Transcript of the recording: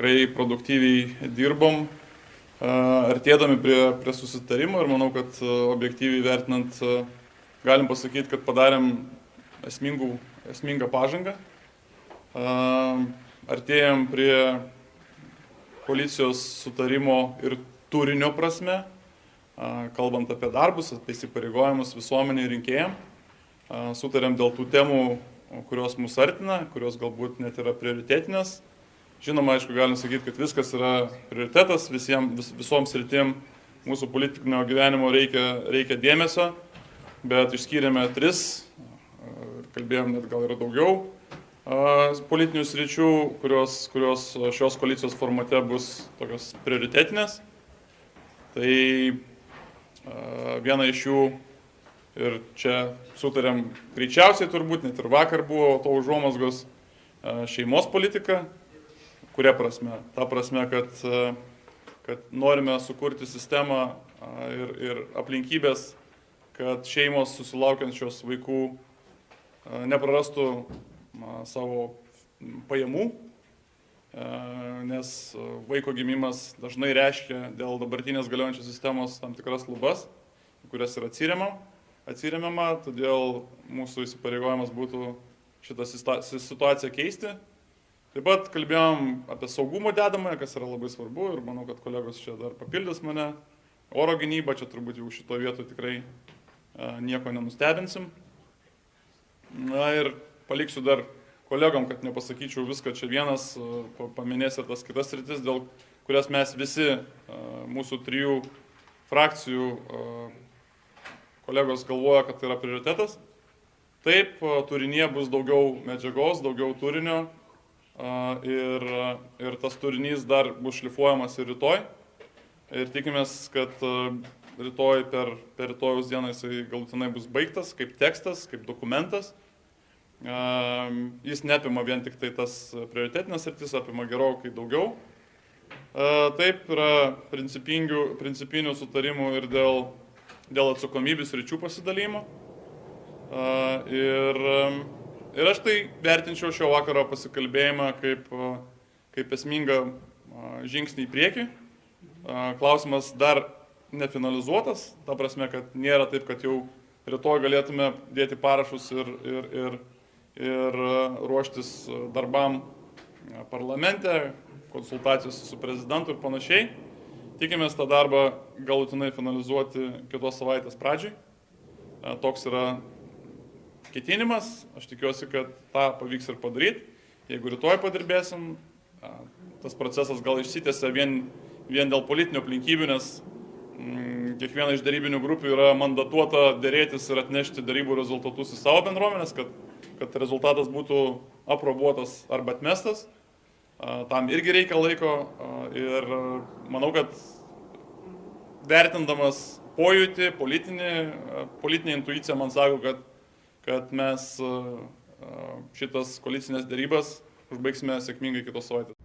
tikrai produktyviai dirbom, artėdami prie susitarimo ir manau, kad objektyviai vertinant galim pasakyti, kad padarėm esmingą pažangą. Artėjom prie koalicijos sutarimo ir turinio prasme, kalbant apie darbus, apie įsipareigojimus visuomeniai rinkėjams. Sutarėm dėl tų temų, kurios mus artina, kurios galbūt net yra prioritetinės. Žinoma, aišku, galim sakyti, kad viskas yra prioritetas, visoms sritim mūsų politinio gyvenimo reikia dėmesio, bet išskyrėme 3, kalbėjom net gal yra daugiau politinių sričių, kurios šios koalicijos formate bus tokios prioritetinės. Tai viena iš jų ir čia sutarėm greičiausiai turbūt, net ir vakar buvo to užuomazgos šeimos politika. Kuria prasme? Ta prasme, kad norime sukurti sistemą ir aplinkybės, kad šeimos susilaukiančios vaikų neprarastų savo pajamų, nes vaiko gimimas dažnai reiškia dėl dabartinės galiojančios sistemos tam tikras lubas, kurias yra atsiremiama, todėl mūsų įsipareigojimas būtų šitą situaciją keisti. Taip pat kalbėjom apie saugumo dedamąją, kas yra labai svarbu ir manau, kad kolegos čia dar papildys mane. Oro gynyba, čia turbūt jau šito vietų tikrai nieko nenustebinsim. Na ir paliksiu dar kolegom, kad nepasakyčiau viską čia vienas, paminės ir tas kitas sritis, dėl kurias mes visi mūsų 3 frakcijų kolegos galvoja, kad tai yra prioritetas. Taip, turinyje bus daugiau medžiagos, daugiau turinio. Ir tas turinys dar bus šlifuojamas ir rytoj. Ir tikimės, kad rytoj per rytojus dieną jisai galutinai bus baigtas kaip tekstas, kaip dokumentas. Jis neapima vien tik tai tas prioritetinės sritis, apima gerokai daugiau. Taip, yra principinių sutarimų ir dėl atsakomybės sričių pasidalymo. Ir aš tai vertinčiau šio vakaro pasikalbėjimą kaip esmingą žingsnį į priekį. Klausimas dar nefinalizuotas, ta prasme, kad nėra taip, kad jau rytoj galėtume dėti parašus ir ruoštis darbam parlamente, konsultacijos su prezidentu ir panašiai. Tikimės tą darbą galutinai finalizuoti kitos savaitės pradžiai. Toks yra ketinimas, aš tikiuosi, kad tą pavyks ir padaryti. Jeigu rytoj padirbėsim, tas procesas gal išsitęsia vien dėl politinių aplinkybių, nes kiekviena iš darybinių grupių yra mandatuota dėrėtis ir atnešti darybų rezultatus į savo bendruomenės, kad rezultatas būtų aprobuotas arba atmestas. Tam irgi reikia laiko ir manau, kad vertindamas pojūtį, politinė intuicija man sako, kad mes šitas koalicinės derybas užbaigsime sėkmingai kitos savaitės.